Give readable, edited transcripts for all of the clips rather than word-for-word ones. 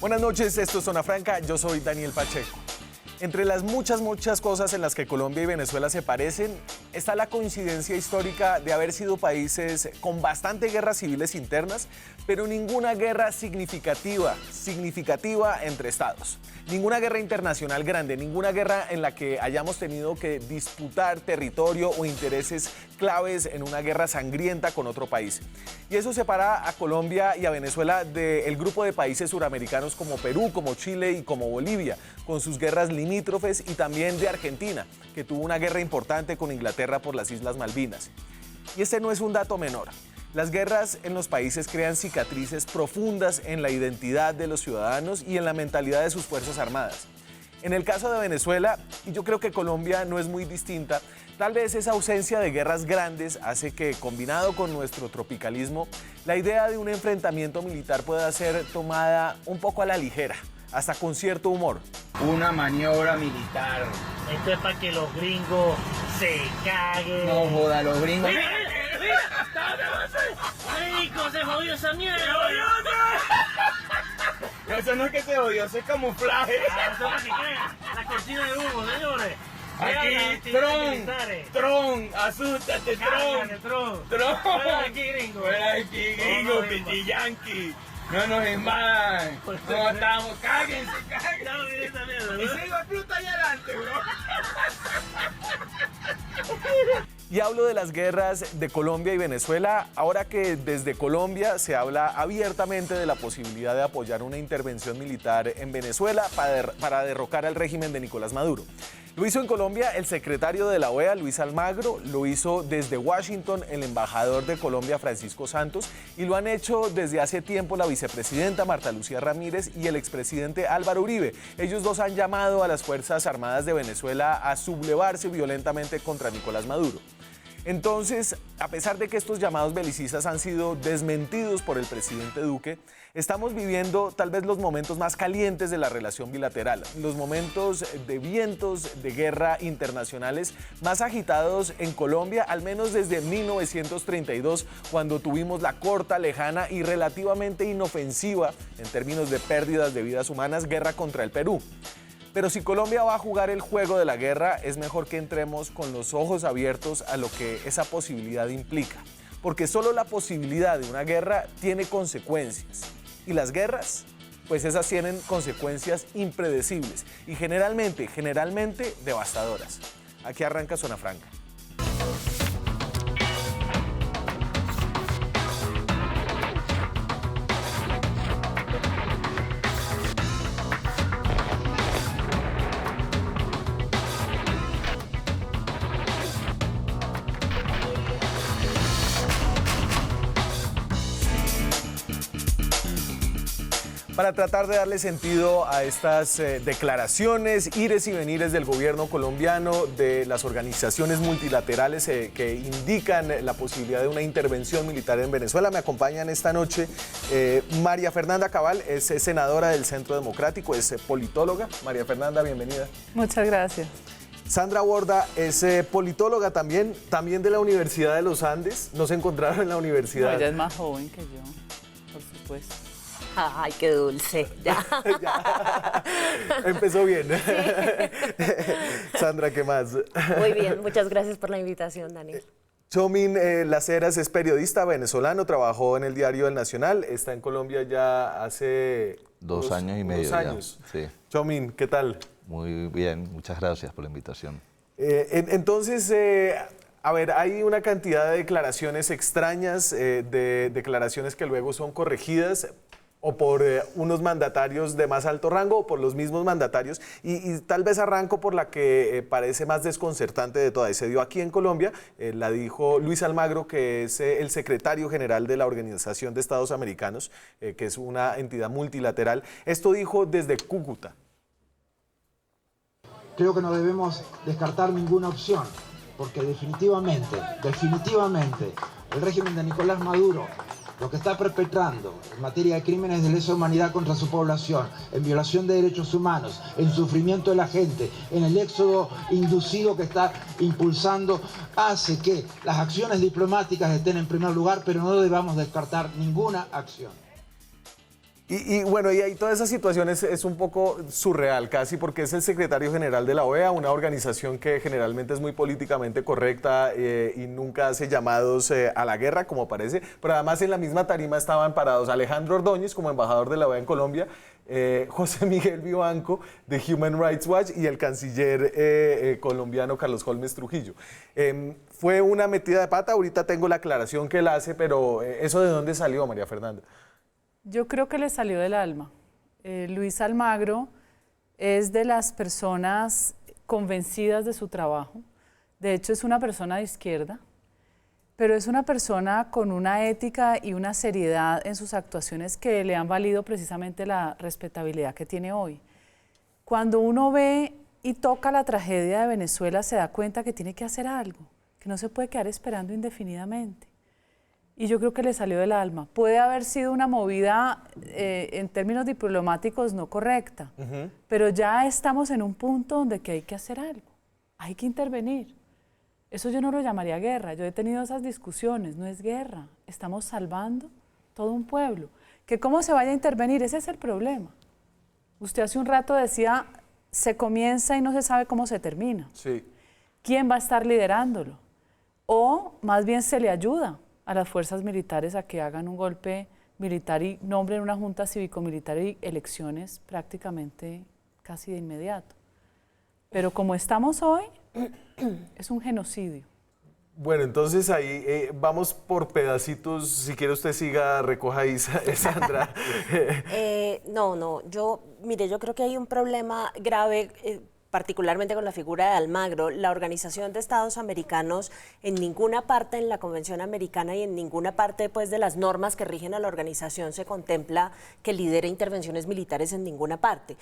Buenas noches, esto es Zona Franca, yo soy Daniel Pacheco. Entre las muchas cosas en las que Colombia y Venezuela se parecen, está la coincidencia histórica de haber sido países con bastante guerras civiles internas, pero ninguna guerra significativa entre estados. Ninguna guerra internacional grande, ninguna guerra en la que hayamos tenido que disputar territorio o intereses claves en una guerra sangrienta con otro país. Y eso separa a Colombia y a Venezuela del grupo de países suramericanos como Perú, como Chile y como Bolivia, con sus guerras limítrofes, y también de Argentina, que tuvo una guerra importante con Inglaterra por las Islas Malvinas. Y este no es un dato menor. Las guerras en los países crean cicatrices profundas en la identidad de los ciudadanos y en la mentalidad de sus fuerzas armadas. En el caso de Venezuela, y yo creo que Colombia no es muy distinta, tal vez esa ausencia de guerras grandes hace que, combinado con nuestro tropicalismo, la idea de un enfrentamiento militar pueda ser tomada un poco a la ligera, hasta con cierto humor. Una maniobra militar. Esto es para que los gringos se caguen. No joda, los gringos. ¡Mira! ¡Rico, se jodió esa mierda! Eso no es que se jodió, eso es camuflaje. Eso es para que crean. La cortina de humo, señores. Aquí, Tron, asústate, Tron. Fuera de aquí, gringo. Fuera de aquí, gringo, piti yankee. No nos enmadan. No estamos, cáguense. Y se iba a Pluto allá adelante, bro. Y hablo de las guerras de Colombia y Venezuela, ahora que desde Colombia se habla abiertamente de la posibilidad de apoyar una intervención militar en Venezuela para derrocar al régimen de Nicolás Maduro. Lo hizo en Colombia el secretario de la OEA, Luis Almagro, lo hizo desde Washington el embajador de Colombia, Francisco Santos, y lo han hecho desde hace tiempo la vicepresidenta Marta Lucía Ramírez y el expresidente Álvaro Uribe. Ellos dos han llamado a las Fuerzas Armadas de Venezuela a sublevarse violentamente contra Nicolás Maduro. Entonces, a pesar de que estos llamados belicistas han sido desmentidos por el presidente Duque, estamos viviendo tal vez los momentos más calientes de la relación bilateral, los momentos de vientos de guerra internacionales más agitados en Colombia, al menos desde 1932, cuando tuvimos la corta, lejana y relativamente inofensiva, en términos de pérdidas de vidas humanas, guerra contra el Perú. Pero si Colombia va a jugar el juego de la guerra, es mejor que entremos con los ojos abiertos a lo que esa posibilidad implica. Porque solo la posibilidad de una guerra tiene consecuencias. Y las guerras, pues esas tienen consecuencias impredecibles y generalmente devastadoras. Aquí arranca Zona Franca. Para tratar de darle sentido a estas declaraciones, ires y venires del gobierno colombiano, de las organizaciones multilaterales que indican la posibilidad de una intervención militar en Venezuela, me acompañan esta noche María Fernanda Cabal, es senadora del Centro Democrático, es politóloga. María Fernanda, bienvenida. Muchas gracias. Sandra Borda es politóloga también de la Universidad de los Andes. Nos encontraron en la universidad. No, ella es más joven que yo, por supuesto. Ay, qué dulce, ya. Ya. Empezó bien. Sí. Sandra, ¿qué más? Muy bien, muchas gracias por la invitación, Daniel. Chomín Las Heras es periodista venezolano, trabajó en el diario El Nacional, está en Colombia ya hace... Dos años y medio. 2 años. Ya, sí. Chomín, ¿qué tal? Muy bien, muchas gracias por la invitación. Entonces, a ver, hay una cantidad de declaraciones extrañas, de declaraciones que luego son corregidas o por unos mandatarios de más alto rango o por los mismos mandatarios, y tal vez arranco por la que parece más desconcertante de todas. Se dio aquí en Colombia, la dijo Luis Almagro, que es el secretario general de la Organización de Estados Americanos, que es una entidad multilateral. Esto dijo desde Cúcuta. Creo que no debemos descartar ninguna opción, porque definitivamente, el régimen de Nicolás Maduro, lo que está perpetrando en materia de crímenes de lesa humanidad contra su población, en violación de derechos humanos, en sufrimiento de la gente, en el éxodo inducido que está impulsando, hace que las acciones diplomáticas estén en primer lugar, pero no debamos descartar ninguna acción. Y bueno, y ahí toda esa situación es un poco surreal casi, porque es el secretario general de la OEA, una organización que generalmente es muy políticamente correcta y nunca hace llamados a la guerra, como parece, pero además en la misma tarima estaban parados Alejandro Ordóñez como embajador de la OEA en Colombia, José Miguel Vivanco de Human Rights Watch y el canciller colombiano Carlos Holmes Trujillo. Fue una metida de pata, ahorita tengo la aclaración que él hace, pero ¿eso de dónde salió, María Fernanda? Yo creo que le salió del alma. Luis Almagro es de las personas convencidas de su trabajo. De hecho, es una persona de izquierda, pero es una persona con una ética y una seriedad en sus actuaciones que le han valido precisamente la respetabilidad que tiene hoy. Cuando uno ve y toca la tragedia de Venezuela, se da cuenta que tiene que hacer algo, que no se puede quedar esperando indefinidamente. Y yo creo que le salió del alma. Puede haber sido una movida en términos diplomáticos no correcta, pero ya estamos en un punto donde que hay que hacer algo, hay que intervenir. Eso yo no lo llamaría guerra, yo he tenido esas discusiones, no es guerra, estamos salvando todo un pueblo. Que cómo se vaya a intervenir, ese es el problema. Usted hace un rato decía, se comienza y no se sabe cómo se termina. Sí. ¿Quién va a estar liderándolo? O más bien se le ayuda a las fuerzas militares a que hagan un golpe militar y nombren una junta cívico-militar y elecciones prácticamente casi de inmediato. Pero como estamos hoy, es un genocidio. Bueno, entonces ahí vamos por pedacitos. Si quiere usted siga, recoja ahí, Sandra. Mire, yo creo que hay un problema grave, particularmente con la figura de Almagro. La Organización de Estados Americanos, en ninguna parte en la Convención Americana y en ninguna parte pues, de las normas que rigen a la organización se contempla que lidere intervenciones militares en ninguna parte.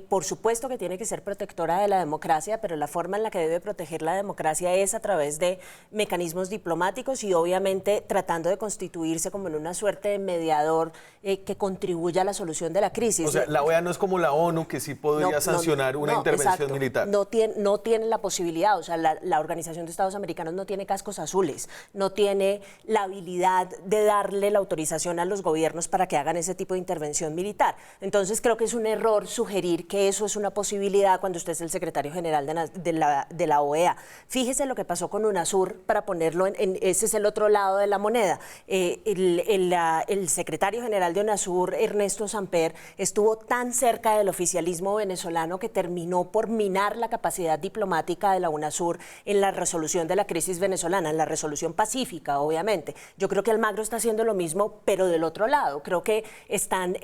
Por supuesto que tiene que ser protectora de la democracia, pero la forma en la que debe proteger la democracia es a través de mecanismos diplomáticos y obviamente tratando de constituirse como en una suerte de mediador que contribuya a la solución de la crisis. O sea, la OEA no es como la ONU, que sí podría sancionar una intervención militar. No tiene la posibilidad, o sea, la Organización de Estados Americanos no tiene cascos azules, no tiene la habilidad de darle la autorización a los gobiernos para que hagan ese tipo de intervención militar. Entonces creo que es un error sugerir que eso es una posibilidad cuando usted es el secretario general de la OEA. Fíjese lo que pasó con UNASUR, para ponerlo ese es el otro lado de la moneda. El secretario general de UNASUR, Ernesto Samper, estuvo tan cerca del oficialismo venezolano que terminó por minar la capacidad diplomática de la UNASUR en la resolución de la crisis venezolana, en la resolución pacífica, obviamente. Yo creo que Almagro está haciendo lo mismo, pero del otro lado. Creo que están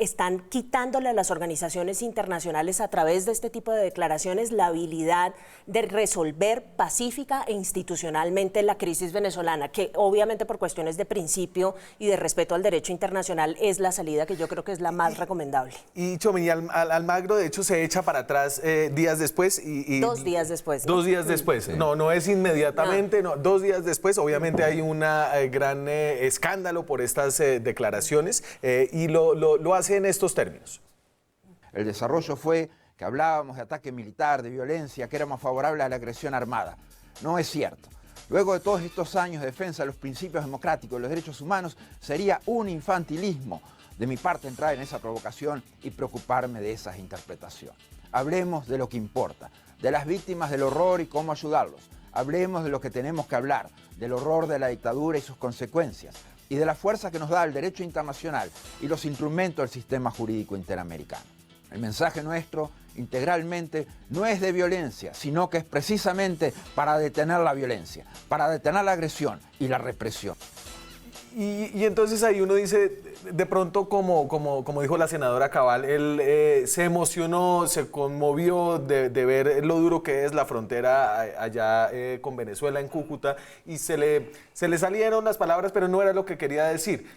quitándole a las organizaciones internacionales a través de este tipo de declaraciones la habilidad de resolver pacífica e institucionalmente la crisis venezolana, que obviamente por cuestiones de principio y de respeto al derecho internacional es la salida que yo creo que es la más recomendable. Y Tchomini, Almagro de hecho se echa para atrás días después. 2 días después. 2 días después. Sí. No es inmediatamente, no. 2 días después. Obviamente hay un gran escándalo por estas declaraciones y lo hace en estos términos. El desarrollo fue que hablábamos de ataque militar, de violencia, que éramos favorables a la agresión armada. No es cierto. Luego de todos estos años de defensa de los principios democráticos y los derechos humanos, sería un infantilismo de mi parte entrar en esa provocación y preocuparme de esas interpretaciones. Hablemos de lo que importa, de las víctimas del horror y cómo ayudarlos. Hablemos de lo que tenemos que hablar, del horror de la dictadura y sus consecuencias, y de la fuerza que nos da el derecho internacional y los instrumentos del sistema jurídico interamericano. El mensaje nuestro, integralmente, no es de violencia, sino que es precisamente para detener la violencia, para detener la agresión y la represión. Y entonces ahí uno dice, de pronto, como dijo la senadora Cabal, él se emocionó, se conmovió de ver lo duro que es la frontera allá con Venezuela, en Cúcuta, y se le salieron las palabras, pero no era lo que quería decir.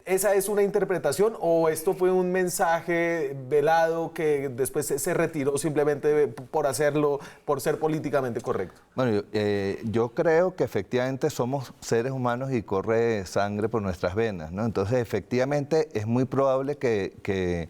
¿Esa es una interpretación o esto fue un mensaje velado que después se retiró simplemente por hacerlo, por ser políticamente correcto? Bueno, yo creo que efectivamente somos seres humanos y corre sangre por nuestras venas, ¿no? Entonces, efectivamente, es muy probable que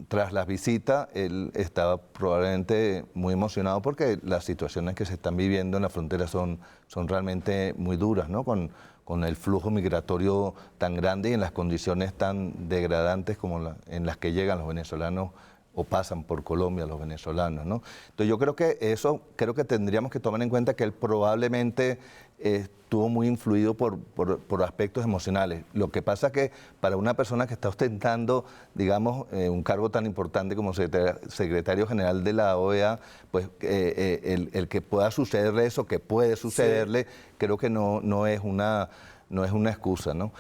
tras la visita él estaba probablemente muy emocionado porque las situaciones que se están viviendo en la frontera son realmente muy duras, ¿no? Con con el flujo migratorio tan grande y en las condiciones tan degradantes como en las que llegan los venezolanos o pasan por Colombia los venezolanos, ¿no? Entonces yo creo que tendríamos que tomar en cuenta que él probablemente estuvo muy influido por aspectos emocionales. Lo que pasa que para una persona que está ostentando, digamos, un cargo tan importante como secretario general de la OEA, pues el que pueda sucederle eso, que puede sucederle, sí, creo que no es una excusa, ¿no?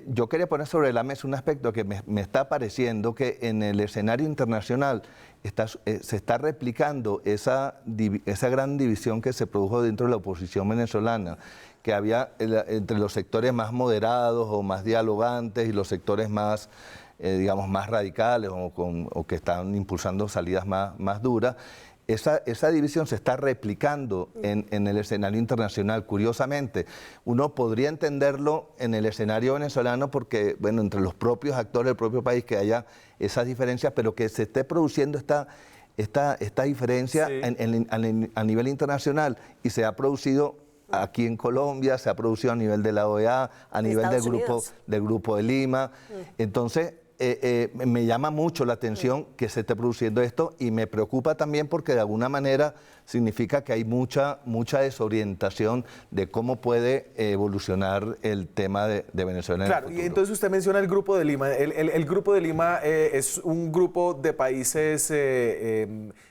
Yo quería poner sobre la mesa un aspecto que me está pareciendo que en el escenario internacional se está replicando esa gran división que se produjo dentro de la oposición venezolana, que había entre los sectores más moderados o más dialogantes y los sectores más, digamos, más radicales o que están impulsando salidas más duras. Esa división se está replicando en el escenario internacional. Curiosamente, uno podría entenderlo en el escenario venezolano porque, bueno, entre los propios actores del propio país que haya esas diferencias, pero que se esté produciendo esta diferencia, sí, a nivel internacional, y se ha producido aquí en Colombia, se ha producido a nivel de la OEA, a nivel del Grupo de Lima. Entonces, me llama mucho la atención que se esté produciendo esto y me preocupa también porque de alguna manera significa que hay mucha desorientación de cómo puede evolucionar el tema de Venezuela. Claro, y entonces usted menciona el Grupo de Lima. El Grupo de Lima es un grupo de países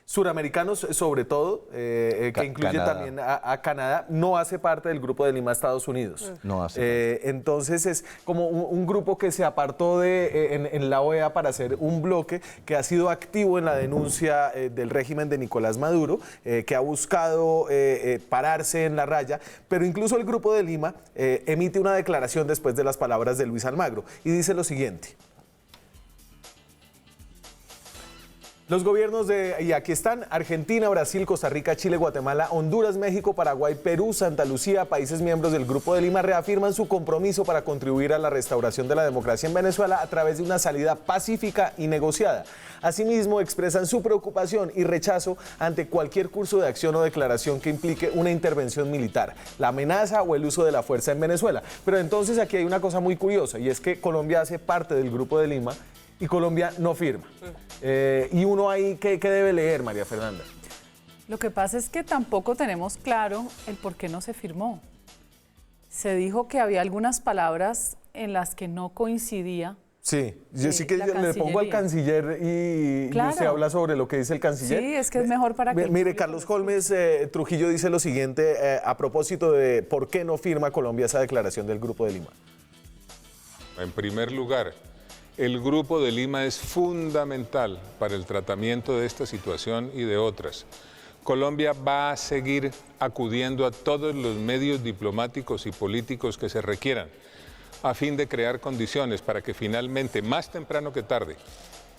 suramericanos, sobre todo, que incluye Canadá. También a Canadá. No hace parte del Grupo de Lima Estados Unidos. No hace parte. Entonces es como un grupo que se apartó en la OEA para hacer un bloque que ha sido activo en la denuncia del régimen de Nicolás Maduro, que ha buscado pararse en la raya, pero incluso el Grupo de Lima emite una declaración después de las palabras de Luis Almagro y dice lo siguiente. Los gobiernos y aquí están, Argentina, Brasil, Costa Rica, Chile, Guatemala, Honduras, México, Paraguay, Perú, Santa Lucía, países miembros del Grupo de Lima, reafirman su compromiso para contribuir a la restauración de la democracia en Venezuela a través de una salida pacífica y negociada. Asimismo, expresan su preocupación y rechazo ante cualquier curso de acción o declaración que implique una intervención militar, la amenaza o el uso de la fuerza en Venezuela. Pero entonces aquí hay una cosa muy curiosa y es que Colombia hace parte del Grupo de Lima y Colombia no firma. Y uno ahí, ¿qué debe leer, María Fernanda? Lo que pasa es que tampoco tenemos claro el por qué no se firmó. Se dijo que había algunas palabras en las que no coincidía. Sí, yo sí que le pongo al canciller y usted habla sobre lo que dice el canciller. Sí, es que es mejor para que... Mire, Carlos Holmes Trujillo dice lo siguiente a propósito de por qué no firma Colombia esa declaración del Grupo de Lima. En primer lugar, el Grupo de Lima es fundamental para el tratamiento de esta situación y de otras. Colombia va a seguir acudiendo a todos los medios diplomáticos y políticos que se requieran a fin de crear condiciones para que finalmente, más temprano que tarde,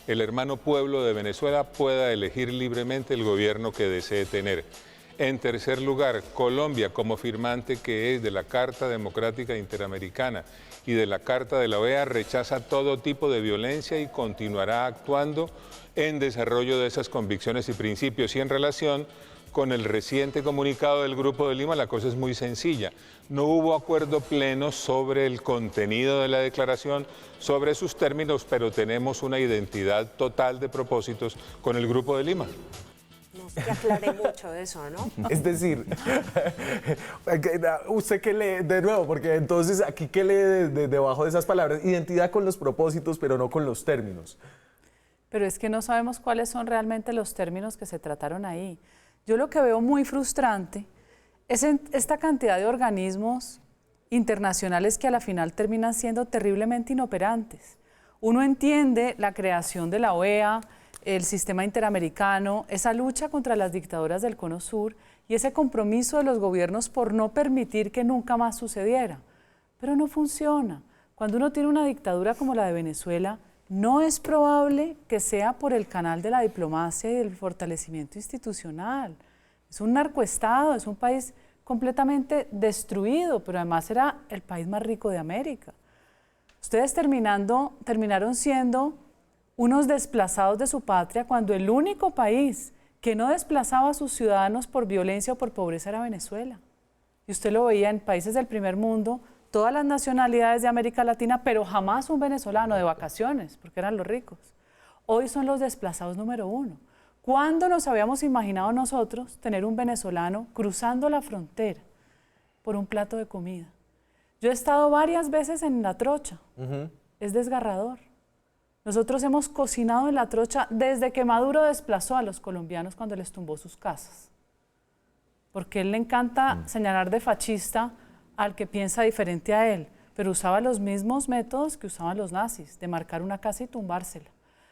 el hermano pueblo de Venezuela pueda elegir libremente el gobierno que desee tener. En tercer lugar, Colombia, como firmante que es de la Carta Democrática Interamericana y de la Carta de la OEA, rechaza todo tipo de violencia y continuará actuando en desarrollo de esas convicciones y principios. Y en relación con el reciente comunicado del Grupo de Lima, la cosa es muy sencilla. No hubo acuerdo pleno sobre el contenido de la declaración, sobre sus términos, pero tenemos una identidad total de propósitos con el Grupo de Lima. No, que aclaré mucho eso, ¿no? Es decir, ¿usted qué lee? De nuevo, porque entonces aquí qué lee debajo de esas palabras, identidad con los propósitos, pero no con los términos. Pero es que no sabemos cuáles son realmente los términos que se trataron ahí. Yo lo que veo muy frustrante es esta cantidad de organismos internacionales que a la final terminan siendo terriblemente inoperantes. Uno entiende la creación de la OEA, el sistema interamericano, esa lucha contra las dictaduras del Cono Sur y ese compromiso de los gobiernos por no permitir que nunca más sucediera. Pero no funciona. Cuando uno tiene una dictadura como la de Venezuela, no es probable que sea por el canal de la diplomacia y del fortalecimiento institucional. Es un narcoestado, es un país completamente destruido, pero además era el país más rico de América. Ustedes terminaron siendo unos desplazados de su patria cuando el único país que no desplazaba a sus ciudadanos por violencia o por pobreza era Venezuela. Y usted lo veía en países del primer mundo todas las nacionalidades de América Latina, pero jamás un venezolano de vacaciones, porque eran los ricos. Hoy son los desplazados número 1. ¿Cuándo nos habíamos imaginado nosotros tener un venezolano cruzando la frontera por un plato de comida? Yo he estado varias veces en La Trocha. Es desgarrador. Nosotros hemos cocinado en La Trocha desde que Maduro desplazó a los colombianos cuando les tumbó sus casas. Porque a él le encanta señalar de fascista al que piensa diferente a él, pero usaba los mismos métodos que usaban los nazis, de marcar una casa y tumbársela.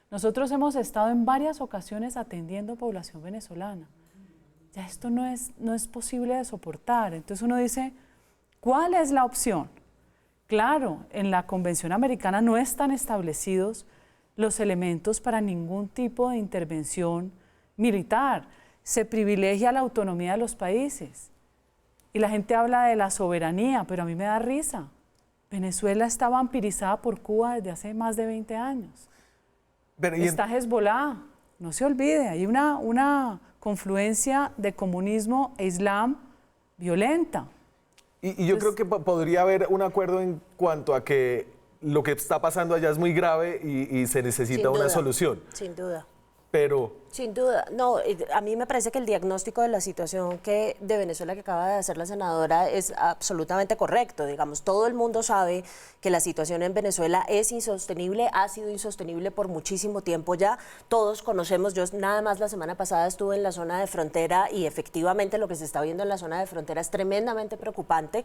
Nosotros hemos estado en varias ocasiones atendiendo población venezolana. Ya esto no es posible de soportar. Entonces uno dice, ¿cuál es la opción? Claro, en la Convención Americana no están establecidos los elementos para ningún tipo de intervención militar. Se privilegia la autonomía de los países. Y la gente habla de la soberanía, pero a mí me da risa. Venezuela está vampirizada por Cuba desde hace más de 20 años. Está Hezbollah, no se olvide, hay una confluencia de comunismo e islam violenta. Y yo creo que podría haber un acuerdo en cuanto a que lo que está pasando allá es muy grave y se necesita una solución. Sin duda. Pero... Sin duda. No, a mí me parece que el diagnóstico de la situación de Venezuela que acaba de hacer la senadora es absolutamente correcto. Digamos, todo el mundo sabe que la situación en Venezuela es insostenible, ha sido insostenible por muchísimo tiempo ya. Todos conocemos, yo nada más la semana pasada estuve en la zona de frontera y efectivamente lo que se está viendo en la zona de frontera es tremendamente preocupante.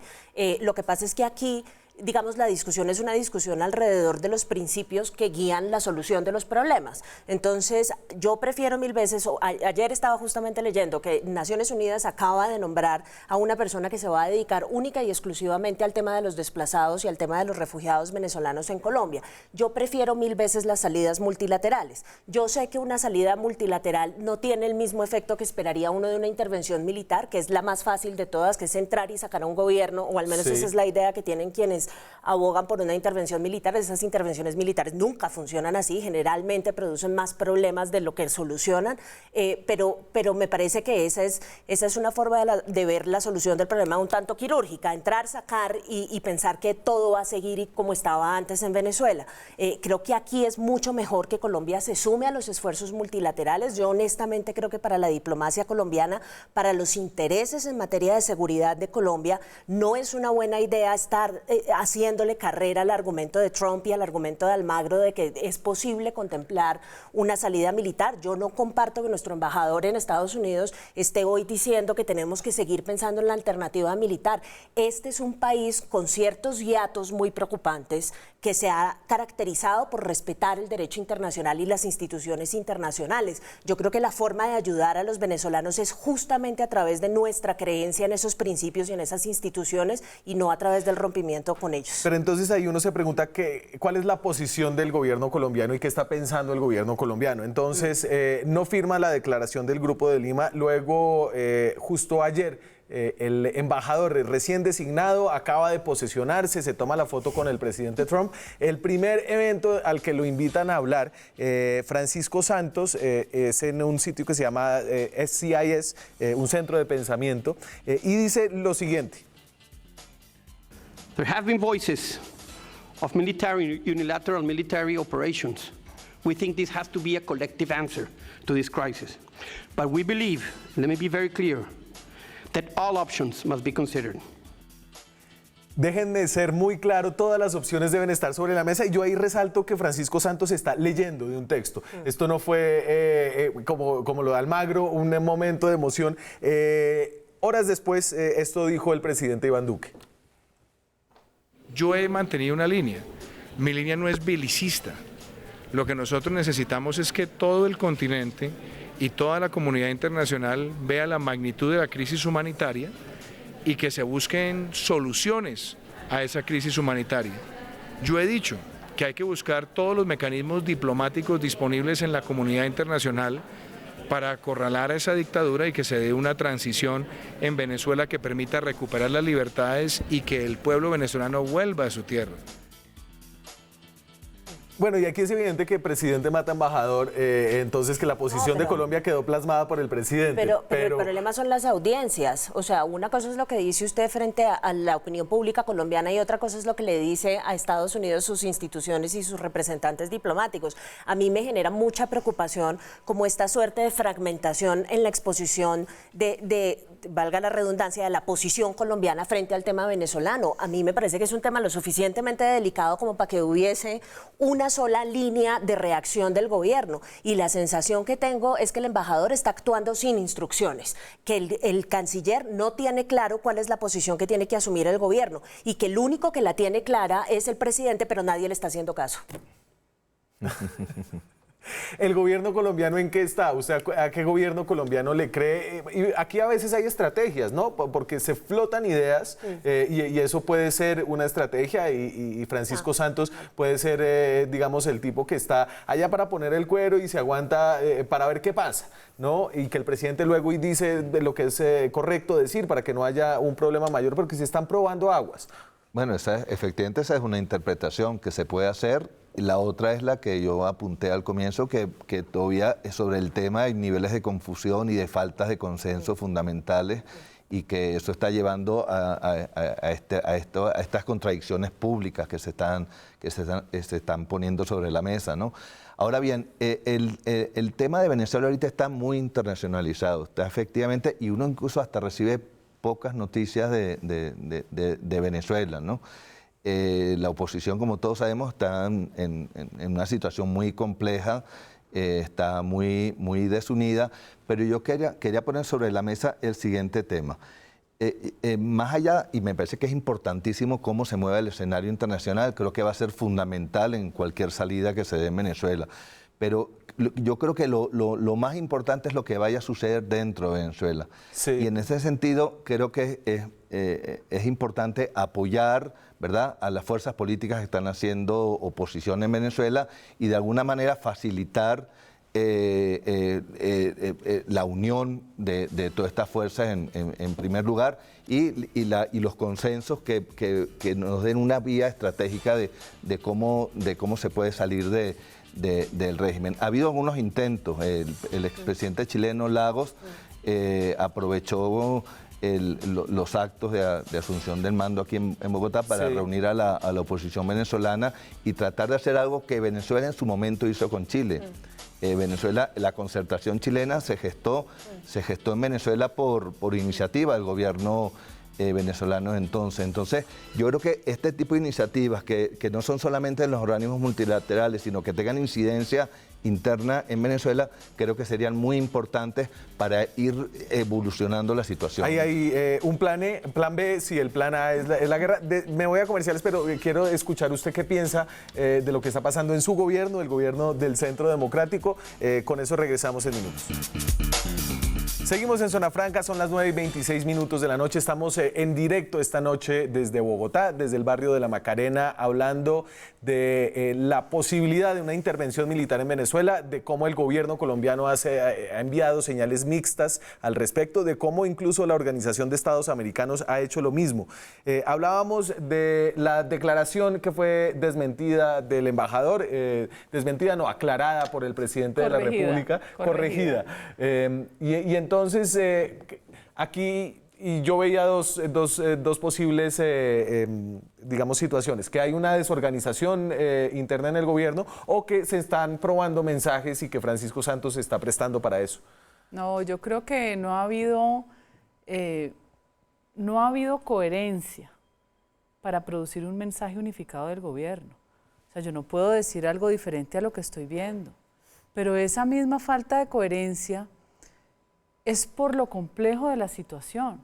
Lo que pasa es que aquí, digamos, la discusión es una discusión alrededor de los principios que guían la solución de los problemas. Entonces, yo prefiero mil veces, ayer estaba justamente leyendo que Naciones Unidas acaba de nombrar a una persona que se va a dedicar única y exclusivamente al tema de los desplazados y al tema de los refugiados venezolanos en Colombia. Yo prefiero mil veces las salidas multilaterales. Yo sé que una salida multilateral no tiene el mismo efecto que esperaría uno de una intervención militar, que es la más fácil de todas, que es entrar y sacar a un gobierno, o al menos esa es la idea que tienen quienes abogan por una intervención militar. Esas intervenciones militares nunca funcionan así, generalmente producen más problemas de lo que solucionan, pero me parece que esa es una forma de ver la solución del problema un tanto quirúrgica, entrar, sacar y pensar que todo va a seguir como estaba antes en Venezuela. Creo que aquí es mucho mejor que Colombia se sume a los esfuerzos multilaterales. Yo honestamente creo que para la diplomacia colombiana, para los intereses en materia de seguridad de Colombia, no es una buena idea estar haciéndole carrera al argumento de Trump y al argumento de Almagro de que es posible contemplar una salida militar. Yo no comparto que nuestro embajador en Estados Unidos esté hoy diciendo que tenemos que seguir pensando en la alternativa militar. Este es un país con ciertos hiatos muy preocupantes que se ha caracterizado por respetar el derecho internacional y las instituciones internacionales. Yo creo que la forma de ayudar a los venezolanos es justamente a través de nuestra creencia en esos principios y en esas instituciones y no a través del rompimiento con ellos. Pero entonces ahí uno se pregunta cuál es la posición del gobierno colombiano y qué está pensando el gobierno colombiano. Entonces, no firma la declaración del Grupo de Lima, luego justo ayer el embajador recién designado acaba de posesionarse, se toma la foto con el presidente Trump. El primer evento al que lo invitan a hablar, Francisco Santos, es en un sitio que se llama SCIS, un centro de pensamiento, y dice lo siguiente. There have been voices of unilateral military operations. We think this has to be a collective answer to this crisis. But we believe, let me be very clear, that all options must be considered. Déjenme ser muy claro, todas las opciones deben estar sobre la mesa y yo ahí resalto que Francisco Santos está leyendo de un texto. Esto no fue como lo de Almagro, un momento de emoción. Horas después, esto dijo el presidente Iván Duque. Yo he mantenido una línea. Mi línea no es belicista. Lo que nosotros necesitamos es que todo el continente y toda la comunidad internacional vea la magnitud de la crisis humanitaria y que se busquen soluciones a esa crisis humanitaria. Yo he dicho que hay que buscar todos los mecanismos diplomáticos disponibles en la comunidad internacional para acorralar a esa dictadura y que se dé una transición en Venezuela que permita recuperar las libertades y que el pueblo venezolano vuelva a su tierra. Bueno, y aquí es evidente que presidente mata embajador, entonces que la posición de Colombia quedó plasmada por el presidente. Pero el problema son las audiencias. O sea, una cosa es lo que dice usted frente a la opinión pública colombiana y otra cosa es lo que le dice a Estados Unidos sus instituciones y sus representantes diplomáticos. A mí me genera mucha preocupación como esta suerte de fragmentación en la exposición de valga la redundancia, de la posición colombiana frente al tema venezolano. A mí me parece que es un tema lo suficientemente delicado como para que hubiese una sola línea de reacción del gobierno. Y la sensación que tengo es que el embajador está actuando sin instrucciones, que el canciller no tiene claro cuál es la posición que tiene que asumir el gobierno y que el único que la tiene clara es el presidente, pero nadie le está haciendo caso. ¿El gobierno colombiano en qué está? O sea, ¿a qué gobierno colombiano le cree? Y aquí a veces hay estrategias, ¿no? Porque se flotan ideas y eso puede ser una estrategia y Francisco Santos puede ser, digamos, el tipo que está allá para poner el cuero y se aguanta para ver qué pasa, ¿no? Y que el presidente luego dice de lo que es correcto decir para que no haya un problema mayor porque se están probando aguas. Bueno, efectivamente esa es una interpretación que se puede hacer. La otra es la que yo apunté al comienzo, que todavía sobre el tema hay niveles de confusión y de faltas de consenso fundamentales y que eso está llevando a estas contradicciones públicas que se están poniendo sobre la mesa, ¿no? Ahora bien, el tema de Venezuela ahorita está muy internacionalizado, está efectivamente, y uno incluso hasta recibe pocas noticias de Venezuela, ¿no? La oposición, como todos sabemos, está en una situación muy compleja, está muy desunida, pero yo quería poner sobre la mesa el siguiente tema. Más allá, y me parece que es importantísimo cómo se mueve el escenario internacional, creo que va a ser fundamental en cualquier salida que se dé en Venezuela, pero yo creo que lo más importante es lo que vaya a suceder dentro de Venezuela. Sí. Y en ese sentido creo que es importante apoyar, ¿verdad?, a las fuerzas políticas que están haciendo oposición en Venezuela y de alguna manera facilitar la unión de todas estas fuerzas en primer lugar y los consensos que nos den una vía estratégica de cómo se puede salir del régimen. Ha habido algunos intentos. El expresidente chileno Lagos aprovechó los actos de asunción del mando aquí en Bogotá para reunir a la oposición venezolana y tratar de hacer algo que Venezuela en su momento hizo con Chile. Venezuela, la concertación chilena se gestó en Venezuela por iniciativa del gobierno venezolano entonces. Entonces, yo creo que este tipo de iniciativas que no son solamente en los organismos multilaterales, sino que tengan incidencia interna en Venezuela, creo que serían muy importantes para ir evolucionando la situación. Hay un plan B, si el plan A es la guerra. Me voy a comerciales, pero quiero escuchar usted qué piensa de lo que está pasando en su gobierno, el gobierno del Centro Democrático. Con eso regresamos en minutos. Seguimos en Zona Franca, son las 9:26 de la noche. Estamos en directo esta noche desde Bogotá, desde el barrio de La Macarena, hablando de la posibilidad de una intervención militar en Venezuela, de cómo el gobierno colombiano ha enviado señales mixtas al respecto, de cómo incluso la Organización de Estados Americanos ha hecho lo mismo. Hablábamos de la declaración que fue desmentida del embajador, desmentida no, aclarada por el presidente de la República, corregida. Y entonces aquí y yo veía dos posibles, digamos, situaciones, que hay una desorganización interna en el gobierno o que se están probando mensajes y que Francisco Santos se está prestando para eso. No, yo creo que no ha habido coherencia para producir un mensaje unificado del gobierno. O sea, yo no puedo decir algo diferente a lo que estoy viendo, pero esa misma falta de coherencia es por lo complejo de la situación.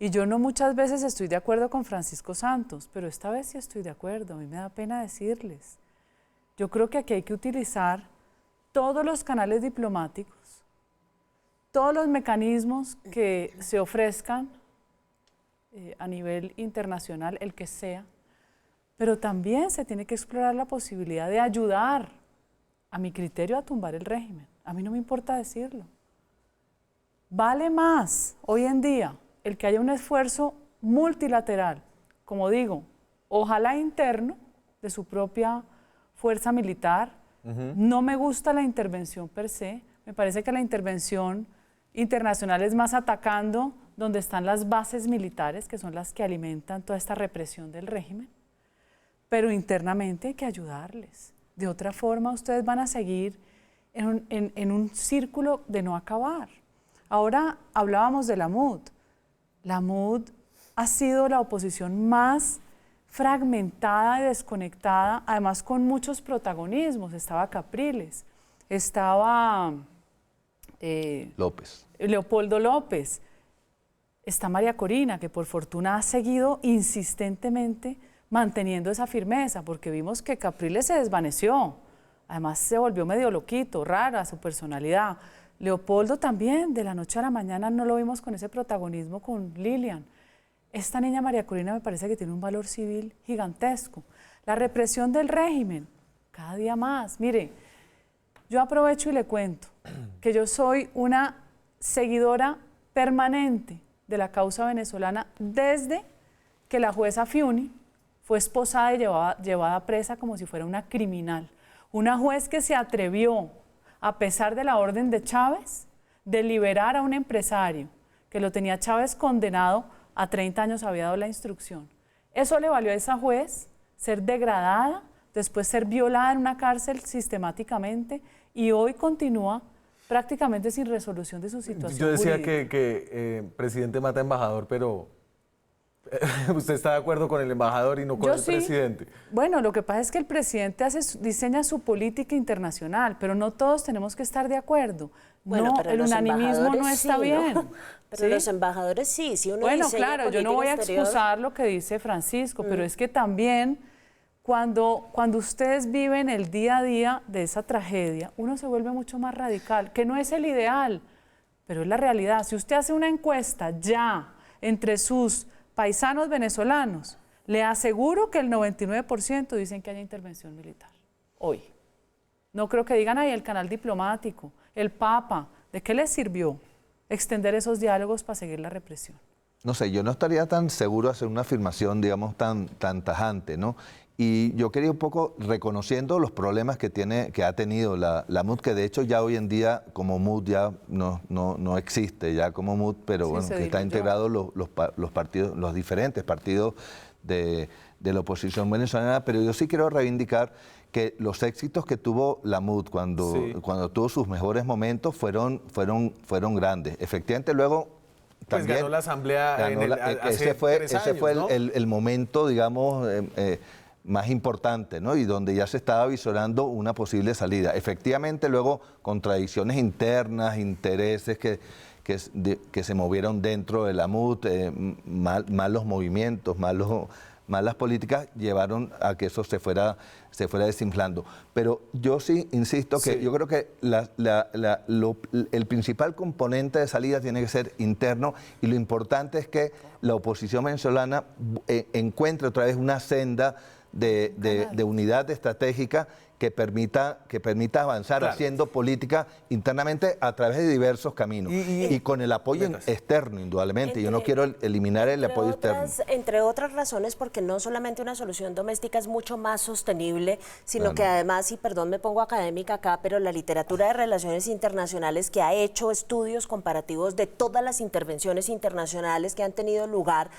Y yo no muchas veces estoy de acuerdo con Francisco Santos, pero esta vez sí estoy de acuerdo, a mí me da pena decirles. Yo creo que aquí hay que utilizar todos los canales diplomáticos, todos los mecanismos que se ofrezcan a nivel internacional, el que sea, pero también se tiene que explorar la posibilidad de ayudar, a mi criterio, a tumbar el régimen. A mí no me importa decirlo. Vale más hoy en día el que haya un esfuerzo multilateral, como digo, ojalá interno, de su propia fuerza militar. No me gusta la intervención per se. Me parece que la intervención internacional es más atacando donde están las bases militares, que son las que alimentan toda esta represión del régimen. Pero internamente hay que ayudarles. De otra forma, ustedes van a seguir en un círculo de no acabar. Ahora hablábamos de la MUD. La MUD ha sido la oposición más fragmentada y desconectada, además con muchos protagonismos. Estaba Capriles, estaba Leopoldo López, está María Corina, que por fortuna ha seguido insistentemente manteniendo esa firmeza, porque vimos que Capriles se desvaneció, además se volvió medio loquito, rara su personalidad. Leopoldo también, de la noche a la mañana no lo vimos con ese protagonismo con Lilian. Esta niña María Corina me parece que tiene un valor civil gigantesco. La represión del régimen, cada día más. Mire, yo aprovecho y le cuento que yo soy una seguidora permanente de la causa venezolana desde que la jueza Fiuni fue esposada y llevada presa como si fuera una criminal. Una juez que se atrevió, a pesar de la orden de Chávez, de liberar a un empresario que lo tenía Chávez condenado a 30 años, había dado la instrucción. Eso le valió a esa juez ser degradada, después ser violada en una cárcel sistemáticamente y hoy continúa prácticamente sin resolución de su situación Yo decía jurídica. que presidente mata embajador, pero usted está de acuerdo con el embajador y no con Yo el sí. presidente. Bueno, lo que pasa es que el presidente diseña su política internacional, pero no todos tenemos que estar de acuerdo. Bueno, no, pero el los unanimismo no embajadores está sí, bien. ¿no? Pero ¿sí? los embajadores sí, si uno Bueno, diseña claro, yo no política voy a exterior, excusar lo que dice Francisco, pero es que también cuando ustedes viven el día a día de esa tragedia, uno se vuelve mucho más radical, que no es el ideal, pero es la realidad. Si usted hace una encuesta ya entre sus paisanos venezolanos, le aseguro que el 99% dicen que haya intervención militar hoy. No creo que digan, ahí el canal diplomático, el Papa, ¿de qué les sirvió extender esos diálogos para seguir la represión? No sé, yo no estaría tan seguro de hacer una afirmación, digamos, tan tajante, ¿no? Y yo quería un poco reconociendo los problemas que ha tenido la MUD, que de hecho ya hoy en día como MUD ya no existe ya como MUD, pero Sí, bueno, se que está diluyó. integrado los partidos, los diferentes partidos de la oposición venezolana, pero yo sí quiero reivindicar que los éxitos que tuvo la MUD cuando tuvo sus mejores momentos fueron grandes. Efectivamente luego Pues también ganó la asamblea ese fue ¿no? el momento, digamos, más importante, ¿no? Y donde ya se estaba visorando una posible salida. Efectivamente, luego, contradicciones internas, intereses que se movieron dentro de la MUD, malos movimientos, malas políticas, llevaron a que eso se fuera desinflando. Pero yo sí insisto que yo creo que el principal componente de salida tiene que ser interno y lo importante es que la oposición venezolana encuentre otra vez una senda de unidad estratégica que permita avanzar haciendo política internamente a través de diversos caminos y con el apoyo externo, indudablemente. Yo no quiero eliminar el apoyo externo. Entre otras razones, porque no solamente una solución doméstica es mucho más sostenible, sino que además, y perdón me pongo académica acá, pero la literatura de relaciones internacionales que ha hecho estudios comparativos de todas las intervenciones internacionales que han tenido lugar,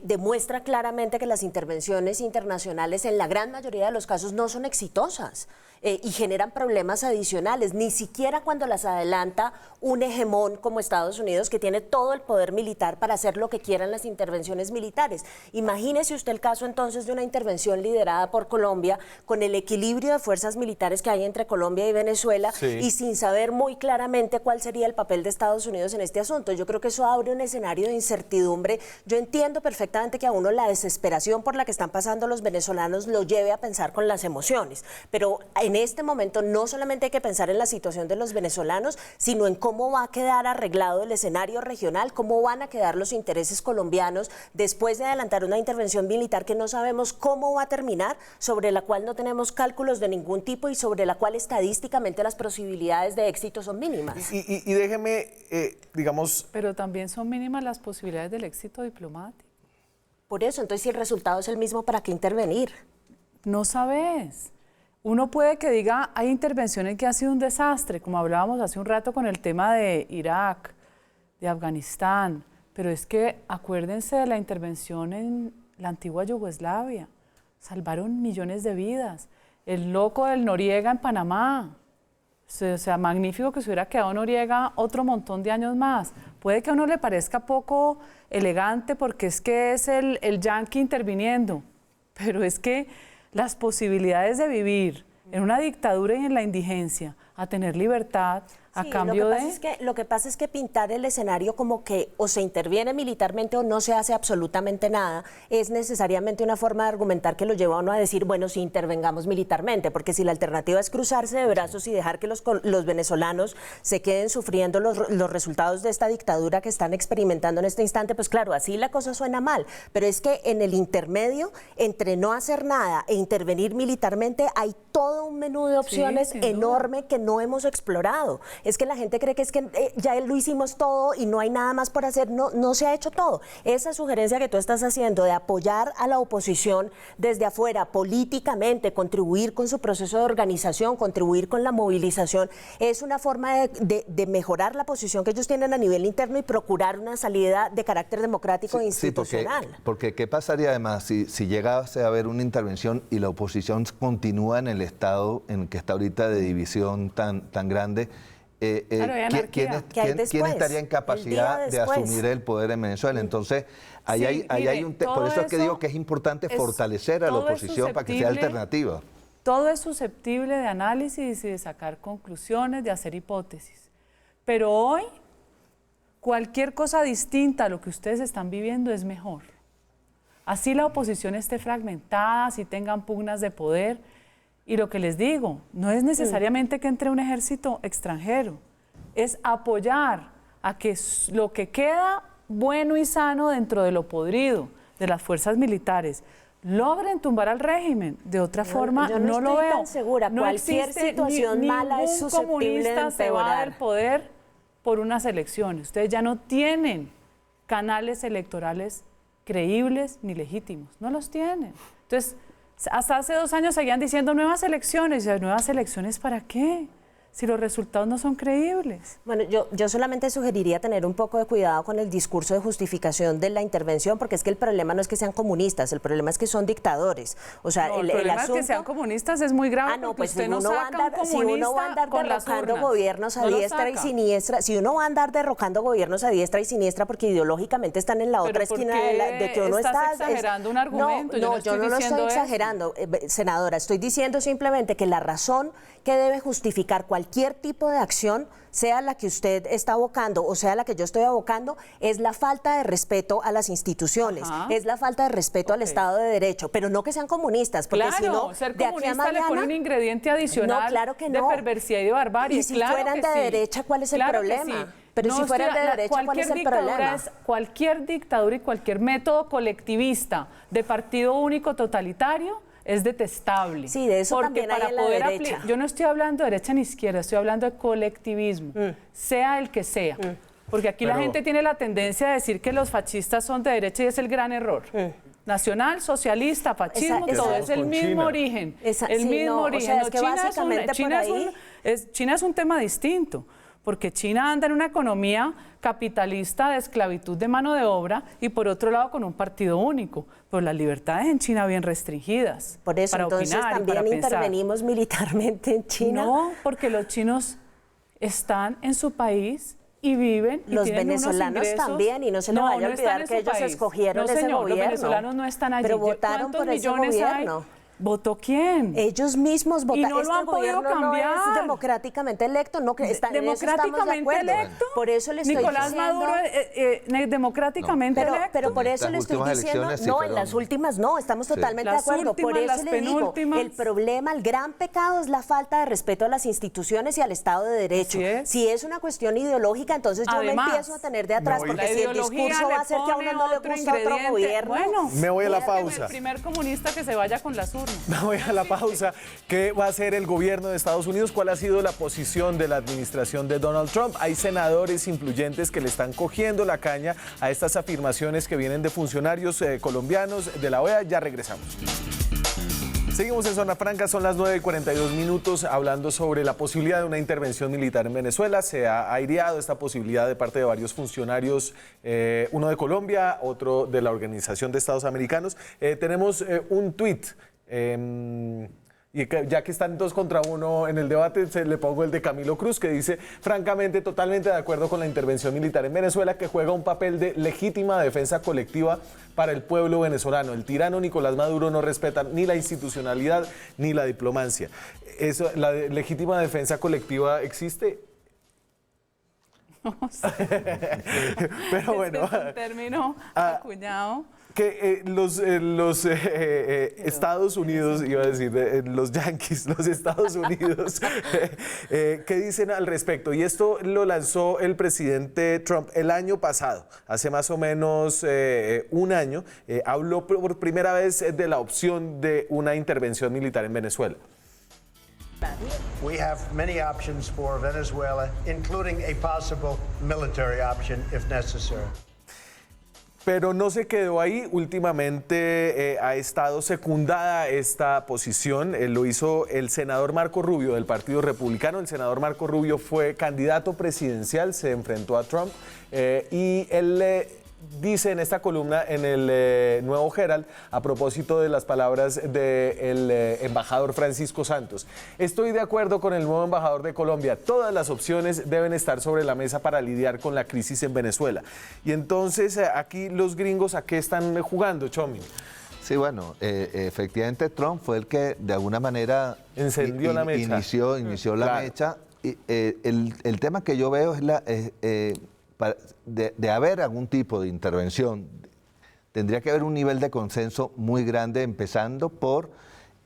demuestra claramente que las intervenciones internacionales en la gran mayoría de los casos no son exitosas. Y generan problemas adicionales, ni siquiera cuando las adelanta un hegemón como Estados Unidos, que tiene todo el poder militar para hacer lo que quieran las intervenciones militares. Imagínese usted el caso entonces de una intervención liderada por Colombia, con el equilibrio de fuerzas militares que hay entre Colombia y Venezuela, y sin saber muy claramente cuál sería el papel de Estados Unidos en este asunto. Yo creo que eso abre un escenario de incertidumbre. Yo entiendo perfectamente que a uno la desesperación por la que están pasando los venezolanos lo lleve a pensar con las emociones, pero en este momento no solamente hay que pensar en la situación de los venezolanos, sino en cómo va a quedar arreglado el escenario regional, cómo van a quedar los intereses colombianos después de adelantar una intervención militar que no sabemos cómo va a terminar, sobre la cual no tenemos cálculos de ningún tipo y sobre la cual estadísticamente las posibilidades de éxito son mínimas. Y déjeme, digamos... Pero también son mínimas las posibilidades del éxito diplomático. Por eso, entonces si el resultado es el mismo, ¿para qué intervenir? No sabes. Uno puede que diga, hay intervenciones que han sido un desastre, como hablábamos hace un rato con el tema de Irak, de Afganistán, pero es que acuérdense de la intervención en la antigua Yugoslavia, salvaron millones de vidas, el loco del Noriega en Panamá, o sea, magnífico que se hubiera quedado Noriega otro montón de años más. Puede que a uno le parezca poco elegante porque es que es el yanqui interviniendo, pero es que las posibilidades de vivir en una dictadura y en la indigencia, a tener libertad, a cambio lo que pasa es que pintar el escenario como que o se interviene militarmente o no se hace absolutamente nada es necesariamente una forma de argumentar que lo lleva a uno a decir, bueno, si intervengamos militarmente, porque si la alternativa es cruzarse de brazos y dejar que los venezolanos se queden sufriendo los resultados de esta dictadura que están experimentando en este instante, pues claro, así la cosa suena mal, pero es que en el intermedio, entre no hacer nada e intervenir militarmente, hay todo un menú de opciones enorme que no hemos explorado. Es que la gente cree que es que ya lo hicimos todo y no hay nada más por hacer. No se ha hecho todo. Esa sugerencia que tú estás haciendo de apoyar a la oposición desde afuera políticamente, contribuir con su proceso de organización, contribuir con la movilización, es una forma de mejorar la posición que ellos tienen a nivel interno y procurar una salida de carácter democrático e institucional. Porque ¿qué pasaría además si llegase a haber una intervención y la oposición continúa en el estado en que está ahorita de división tan grande? ¿Quién estaría en capacidad de asumir el poder en Venezuela? Entonces, por eso es que digo que es importante fortalecer a la oposición para que sea alternativa. Todo es susceptible de análisis y de sacar conclusiones, de hacer hipótesis. Pero hoy, cualquier cosa distinta a lo que ustedes están viviendo es mejor. Así la oposición esté fragmentada, así tengan pugnas de poder. Y lo que les digo, no es necesariamente que entre un ejército extranjero, es apoyar a que lo que queda bueno y sano dentro de lo podrido de las fuerzas militares logren tumbar al régimen. De otra forma, no lo veo. Yo no estoy tan segura. No Cualquier situación mala es susceptible de empeorar. Se va del poder por unas elecciones. Ustedes ya no tienen canales electorales creíbles ni legítimos. No los tienen. Entonces, hasta hace 2 años seguían diciendo nuevas elecciones. ¿Y nuevas elecciones para qué? Si los resultados no son creíbles. Bueno, yo solamente sugeriría tener un poco de cuidado con el discurso de justificación de la intervención, porque es que el problema no es que sean comunistas, el problema es que son dictadores. O sea, el problema es que sean comunistas es muy grave, porque pues usted no saca un comunista si uno va a andar derrocando gobiernos a diestra y siniestra, si uno va a andar derrocando gobiernos a diestra y siniestra porque ideológicamente están en la otra esquina de que uno está... ¿Estás exagerando un argumento? Yo no lo estoy exagerando, senadora. Estoy diciendo simplemente que la razón que debe justificar cualquier tipo de acción, sea la que usted está abocando o sea la que yo estoy abocando, es la falta de respeto a las instituciones, es la falta de respeto al Estado de Derecho, pero no que sean comunistas, porque claro, si no, ser de aquí a mañana le pone un ingrediente adicional de perversidad y de barbarie. Y si fueran de derecha, ¿cuál es el problema? Pero si fueran de derecha, ¿cuál es el problema? Cualquier dictadura y cualquier método colectivista de partido único totalitario es detestable. Sí, de eso porque también hay en la derecha. Yo no estoy hablando de derecha ni izquierda, estoy hablando de colectivismo, sea el que sea. Porque aquí la gente tiene la tendencia a decir que los fascistas son de derecha y es el gran error. Nacional, socialista, fascismo, todo es el mismo origen. El mismo origen. China es un tema distinto, porque China anda en una economía capitalista de esclavitud de mano de obra y por otro lado con un partido único, pero las libertades en China bien restringidas. Por eso para entonces opinar también intervenimos militarmente en China. No, porque los chinos están en su país y viven y los tienen venezolanos unos también, y no se le vaya a olvidar que ellos escogieron ese gobierno. Los venezolanos no están allí. Pero votaron por ese gobierno. ¿Votó quién? Ellos mismos votaron. Y no lo han podido cambiar. No es democráticamente electo, no democráticamente electo. Por eso le estoy Nicolás diciendo. Maduro democráticamente electo. Pero por eso le estoy diciendo, no, en las últimas no, estamos totalmente de acuerdo. Por eso le digo, el problema, el gran pecado es la falta de respeto a las instituciones y al Estado de Derecho. Si es una cuestión ideológica, entonces yo me empiezo a tener de atrás, porque si el discurso va a ser que a uno no le gusta otro gobierno. Bueno, me voy a la pausa. El primer comunista que se vaya con las urnas. Me voy a la pausa. ¿Qué va a hacer el gobierno de Estados Unidos? ¿Cuál ha sido la posición de la administración de Donald Trump? Hay senadores influyentes que le están cogiendo la caña a estas afirmaciones que vienen de funcionarios colombianos de la OEA. Ya regresamos. Seguimos en Zona Franca, son las 9:42 hablando sobre la posibilidad de una intervención militar en Venezuela. Se ha aireado esta posibilidad de parte de varios funcionarios, uno de Colombia, otro de la Organización de Estados Americanos. Tenemos un tuit. Y ya que están 2 contra 1 en el debate, le pongo el de Camilo Cruz, que dice: francamente, totalmente de acuerdo con la intervención militar en Venezuela, que juega un papel de legítima defensa colectiva para el pueblo venezolano. El tirano Nicolás Maduro no respeta ni la institucionalidad ni la diplomacia. Eso, ¿la legítima defensa colectiva existe? No sé. Pero bueno. Es un término acuñado. Que los Estados Unidos, iba a decir, los yanquis, los Estados Unidos, ¿qué dicen al respecto? Y esto lo lanzó el presidente Trump el año pasado, hace más o menos un año, habló por primera vez de la opción de una intervención militar en Venezuela. We have many options for Venezuela, including a possible military option if necessary. Pero no se quedó ahí, últimamente ha estado secundada esta posición, lo hizo el senador Marco Rubio del Partido Republicano. El senador Marco Rubio fue candidato presidencial, se enfrentó a Trump y él dice en esta columna en el Nuevo Herald, a propósito de las palabras del embajador Francisco Santos: estoy de acuerdo con el nuevo embajador de Colombia, todas las opciones deben estar sobre la mesa para lidiar con la crisis en Venezuela. Y entonces aquí los gringos, ¿a qué están jugando, Chomi? Sí, bueno, efectivamente Trump fue el que de alguna manera encendió la mecha. Inició la mecha. Y, el tema que yo veo es de haber algún tipo de intervención, tendría que haber un nivel de consenso muy grande, empezando por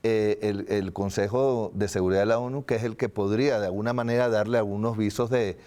el Consejo de Seguridad de la ONU, que es el que podría de alguna manera darle algunos visos de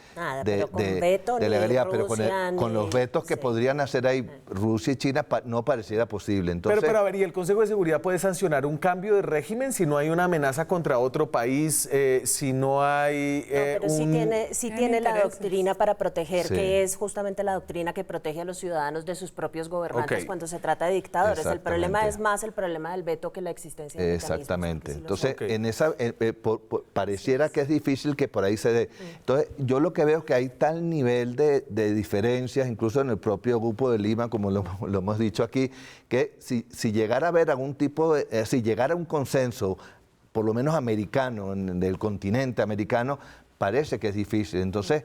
legalidad, pero con los vetos que podrían hacer ahí Rusia y China no pareciera posible. Entonces, pero a ver, ¿y el Consejo de Seguridad puede sancionar un cambio de régimen si no hay una amenaza contra otro país, si no hay pero sí tiene la doctrina para proteger, que es justamente la doctrina que protege a los ciudadanos de sus propios gobernantes cuando se trata de dictadores. El problema es más el problema del veto que la existencia de exactamente. Entonces, en esa pareciera que es difícil que por ahí se dé. Entonces, yo lo que veo es que hay tal nivel de diferencias, incluso en el propio Grupo de Lima, como lo hemos dicho aquí, que si llegara a haber algún tipo de, si llegara a un consenso, por lo menos americano, del continente americano, parece que es difícil. Entonces,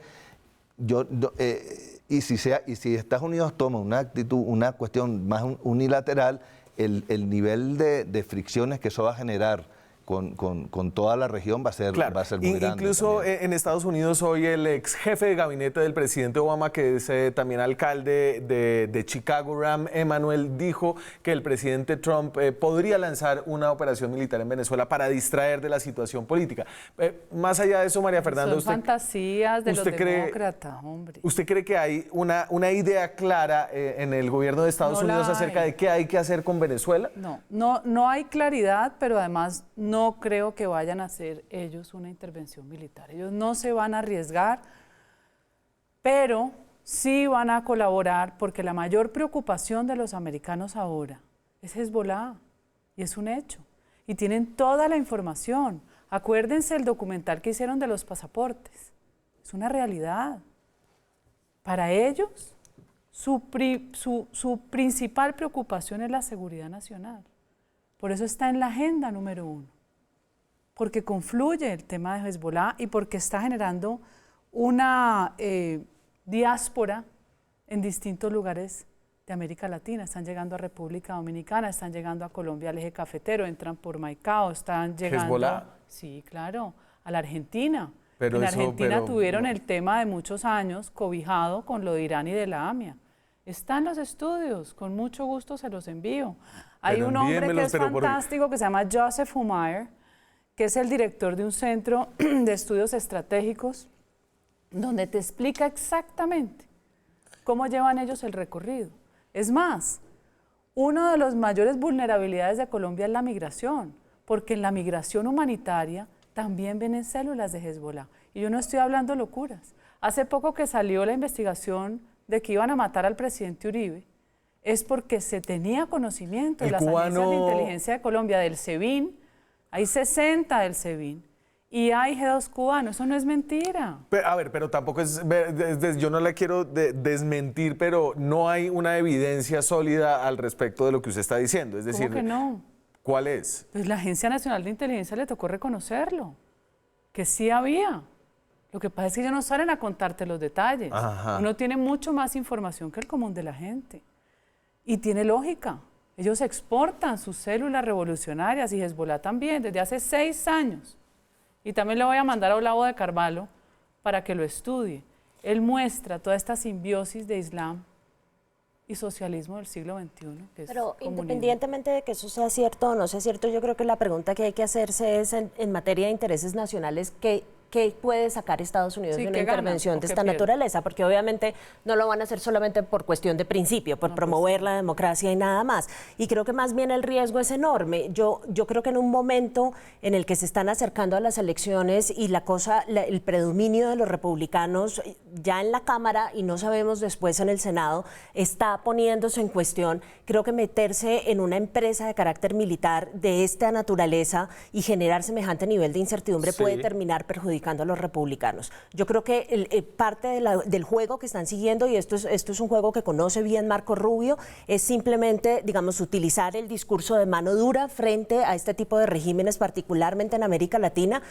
y si Estados Unidos toma una actitud, una cuestión más unilateral, el nivel de fricciones que eso va a generar con toda la región va a ser muy grande. Incluso también. En Estados Unidos hoy el ex jefe de gabinete del presidente Obama, que es también alcalde de Chicago, Rahm Emanuel, dijo que el presidente Trump podría lanzar una operación militar en Venezuela para distraer de la situación política. Más allá de eso, María Fernanda, son fantasías de los demócratas, hombre. ¿Usted cree que hay una idea clara en el gobierno de Estados Unidos acerca de qué hay que hacer con Venezuela? No hay claridad, pero además no creo que vayan a hacer ellos una intervención militar. Ellos no se van a arriesgar, pero sí van a colaborar, porque la mayor preocupación de los americanos ahora es Hezbollah, y es un hecho. Y tienen toda la información. Acuérdense el documental que hicieron de los pasaportes. Es una realidad. Para ellos, su principal preocupación es la seguridad nacional. Por eso está en la agenda número 1. Porque confluye el tema de Hezbollah y porque está generando una diáspora en distintos lugares de América Latina. Están llegando a República Dominicana, están llegando a Colombia al eje cafetero, entran por Maicao, están llegando... ¿Hezbollah? Sí, claro, a la Argentina. En Argentina tuvieron el tema de muchos años cobijado con lo de Irán y de la AMIA. Están los estudios, con mucho gusto se los envío. Hay un hombre que es fantástico que se llama Joseph Humire, que es el director de un centro de estudios estratégicos, donde te explica exactamente cómo llevan ellos el recorrido. Es más, una de las mayores vulnerabilidades de Colombia es la migración, porque en la migración humanitaria también vienen células de Hezbollah. Y yo no estoy hablando locuras. Hace poco que salió la investigación de que iban a matar al presidente Uribe, es porque se tenía conocimiento de las agencias de inteligencia de Colombia, del SEBIN, hay 60 del SEBIN y hay G2 cubano, eso no es mentira. Pero tampoco yo no la quiero desmentir, pero no hay una evidencia sólida al respecto de lo que usted está diciendo. Es decir, ¿Cómo que no? ¿Cuál es? Pues la Agencia Nacional de Inteligencia le tocó reconocerlo, que sí había. Lo que pasa es que ellos no salen a contarte los detalles. Ajá. Uno tiene mucho más información que el común de la gente. Y tiene lógica. Ellos exportan sus células revolucionarias y Hezbollah también, desde hace 6 años. Y también le voy a mandar a Olavo de Carvalho para que lo estudie. Él muestra toda esta simbiosis de Islam y socialismo del siglo XXI. Que Pero es comunismo. independientemente de que eso sea cierto o no sea cierto, yo creo que la pregunta que hay que hacerse es en materia de intereses nacionales, ¿qué puede sacar Estados Unidos de una intervención de esta naturaleza? Porque obviamente no lo van a hacer solamente por cuestión de principio, por promover la democracia y nada más. Y creo que más bien el riesgo es enorme. Yo creo que en un momento en el que se están acercando a las elecciones y el predominio de los republicanos ya en la Cámara y no sabemos después en el Senado, está poniéndose en cuestión, creo que meterse en una empresa de carácter militar de esta naturaleza y generar semejante nivel de incertidumbre puede terminar perjudicando a los republicanos. Yo creo que parte del juego que están siguiendo, y esto es un juego que conoce bien Marco Rubio, es simplemente, digamos, utilizar el discurso de mano dura frente a este tipo de regímenes, particularmente en América Latina,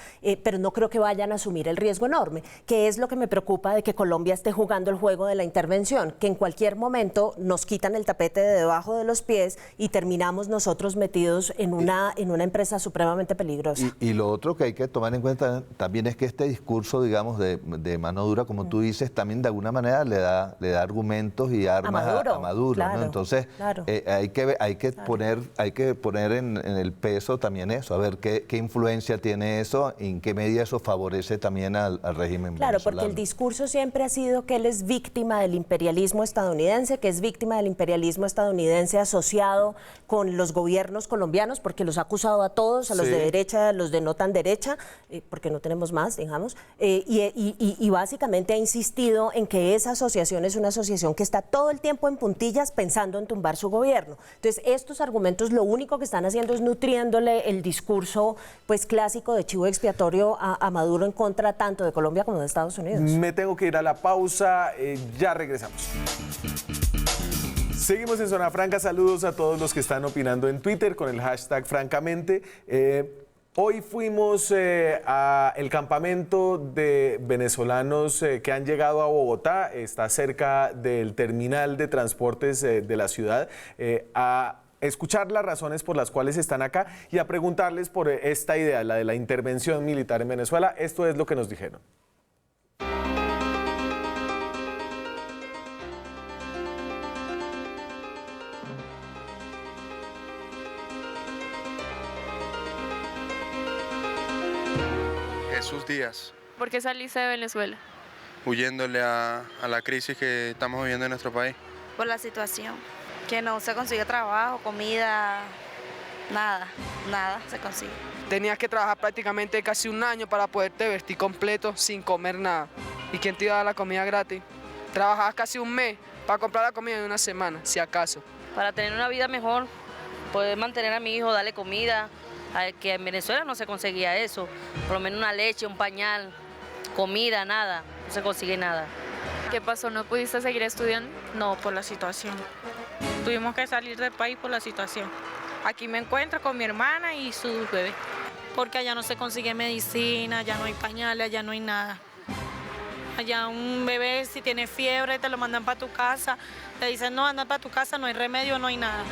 pero no creo que vayan a asumir el riesgo enorme, que es lo que me preocupa de que Colombia esté jugando el juego de la intervención, que en cualquier momento nos quitan el tapete de debajo de los pies y terminamos nosotros metidos en una empresa supremamente peligrosa. Y lo otro que hay que tomar en cuenta también es que este discurso, digamos, de mano dura, como tú dices, también de alguna manera le da argumentos y armas a Maduro, claro, ¿no? Entonces, claro. hay que poner en el peso también eso, a ver qué influencia tiene eso, en qué medida eso favorece también al régimen Claro, venezolano. porque el discurso siempre ha sido que él es víctima del imperialismo estadounidense, que es víctima del imperialismo estadounidense asociado con los gobiernos colombianos, porque los ha acusado a todos, a los de derecha, a los de no tan derecha, porque no tenemos más, digamos, y básicamente ha insistido en que esa asociación es una asociación que está todo el tiempo en puntillas pensando en tumbar su gobierno. Entonces, estos argumentos lo único que están haciendo es nutriéndole el discurso pues clásico de chivo expiatorio a Maduro en contra tanto de Colombia como de Estados Unidos. Me tengo que ir a la pausa, ya regresamos. Seguimos en Zona Franca, saludos a todos los que están opinando en Twitter con el hashtag Francamente. Hoy fuimos al campamento de venezolanos que han llegado a Bogotá, está cerca del terminal de transportes de la ciudad, a escuchar las razones por las cuales están acá y a preguntarles por esta idea, la de la intervención militar en Venezuela. Esto es lo que nos dijeron. Jesús Díaz. ¿Por qué saliste de Venezuela? Huyéndole a la crisis que estamos viviendo en nuestro país. Por la situación, que no se consigue trabajo, comida, nada se consigue. Tenías que trabajar prácticamente casi un año para poderte vestir completo sin comer nada. ¿Y quién te iba a dar la comida gratis? Trabajabas casi un mes para comprar la comida en una semana, si acaso. Para tener una vida mejor, poder mantener a mi hijo, darle comida, que en Venezuela no se conseguía eso, por lo menos una leche, un pañal, comida, nada, no se consigue nada. ¿Qué pasó? ¿No pudiste seguir estudiando? No, por la situación. Tuvimos que salir del país por la situación. Aquí me encuentro con mi hermana y su bebé. Porque allá no se consigue medicina, allá no hay pañales, allá no hay nada. Allá un bebé si tiene fiebre te lo mandan para tu casa, te dicen no, anda para tu casa, no hay remedio, no hay nada.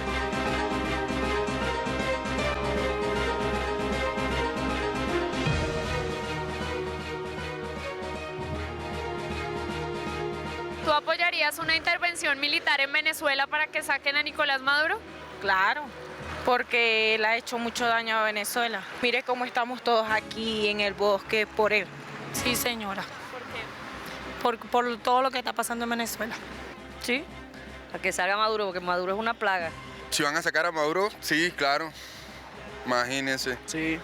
¿Tú apoyarías una intervención militar en Venezuela para que saquen a Nicolás Maduro? Claro, porque él ha hecho mucho daño a Venezuela. Mire cómo estamos todos aquí en el bosque por él. Sí, señora. ¿Por qué? Por todo lo que está pasando en Venezuela. Sí, a que salga Maduro, porque Maduro es una plaga. Si van a sacar a Maduro, sí, claro. Imagínense. Sí,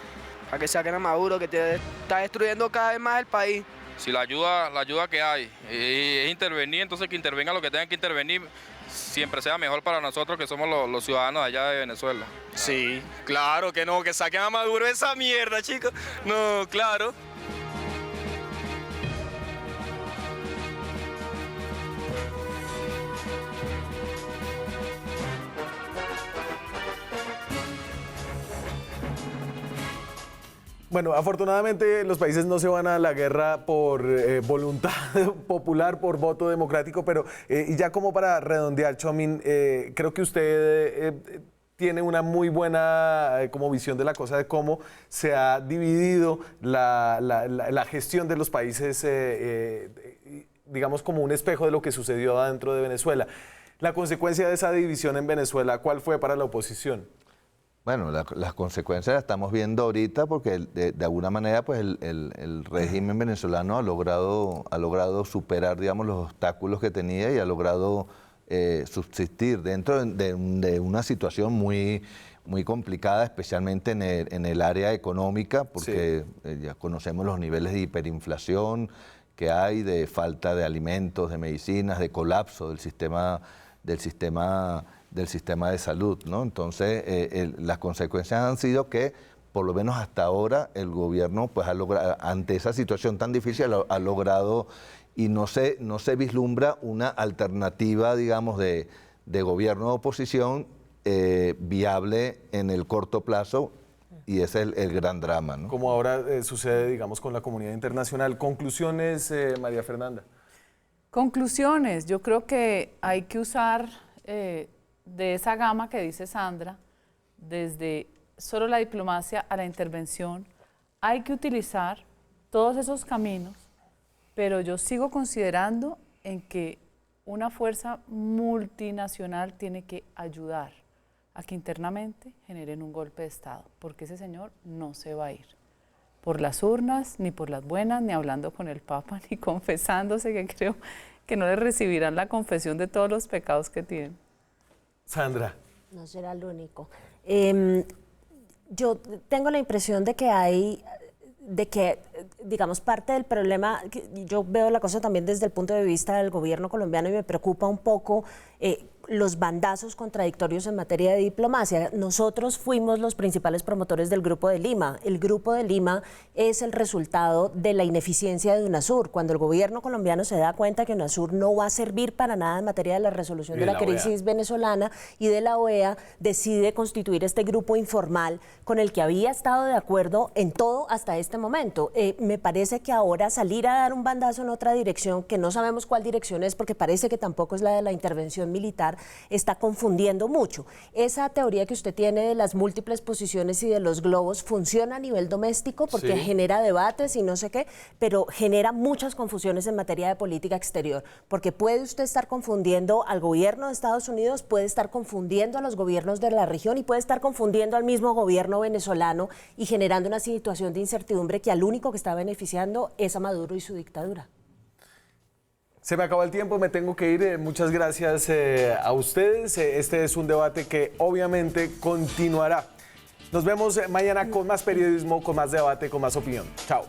a que saquen a Maduro, que está destruyendo cada vez más el país. Si la ayuda que hay es intervenir, entonces que intervenga lo que tengan que intervenir, siempre sea mejor para nosotros que somos los ciudadanos allá de Venezuela. Sí, claro que no, que saquen a Maduro esa mierda, chicos. No, claro. Bueno, afortunadamente los países no se van a la guerra por voluntad popular, por voto democrático, pero y ya como para redondear, Chomin, creo que usted tiene una muy buena como visión de la cosa, de cómo se ha dividido la gestión de los países, digamos, como un espejo de lo que sucedió adentro de Venezuela. La consecuencia de esa división en Venezuela, ¿cuál fue para la oposición? Bueno, las consecuencias las estamos viendo ahorita porque de alguna manera pues el régimen venezolano ha logrado superar, digamos, los obstáculos que tenía y ha logrado subsistir dentro de una situación muy complicada, especialmente en el área económica, porque ya conocemos los niveles de hiperinflación que hay, de falta de alimentos, de medicinas, de colapso del sistema de salud, ¿no? Entonces, las consecuencias han sido que, por lo menos hasta ahora, el gobierno, pues, ha logrado, ante esa situación tan difícil, ha logrado, y no se vislumbra una alternativa, digamos, de gobierno de oposición viable en el corto plazo, y ese es el gran drama, ¿no? Como ahora sucede, digamos, con la comunidad internacional. Conclusiones, María Fernanda. Conclusiones. Yo creo que hay que usar de esa gama que dice Sandra, desde solo la diplomacia a la intervención, hay que utilizar todos esos caminos, pero yo sigo considerando en que una fuerza multinacional tiene que ayudar a que internamente generen un golpe de Estado, porque ese señor no se va a ir por las urnas, ni por las buenas, ni hablando con el Papa, ni confesándose, que creo que no le recibirán la confesión de todos los pecados que tienen. Sandra. No será el único. Yo tengo la impresión de que digamos, parte del problema, yo veo la cosa también desde el punto de vista del gobierno colombiano y me preocupa un poco los bandazos contradictorios en materia de diplomacia. Nosotros fuimos los principales promotores del Grupo de Lima. El Grupo de Lima es el resultado de la ineficiencia de UNASUR. Cuando el gobierno colombiano se da cuenta que UNASUR no va a servir para nada en materia de la resolución de la crisis venezolana y de la OEA, decide constituir este grupo informal con el que había estado de acuerdo en todo hasta este momento. Me parece que ahora salir a dar un bandazo en otra dirección, que no sabemos cuál dirección es, porque parece que tampoco es la de la intervención militar, está confundiendo mucho. Esa teoría que usted tiene de las múltiples posiciones y de los globos funciona a nivel doméstico porque genera debates y no sé qué, pero genera muchas confusiones en materia de política exterior, porque puede usted estar confundiendo al gobierno de Estados Unidos, puede estar confundiendo a los gobiernos de la región y puede estar confundiendo al mismo gobierno venezolano y generando una situación de incertidumbre que al único que está beneficiando es a Maduro y su dictadura. Se me acabó el tiempo, me tengo que ir. Muchas gracias a ustedes. Este es un debate que obviamente continuará. Nos vemos mañana con más periodismo, con más debate, con más opinión. Chao.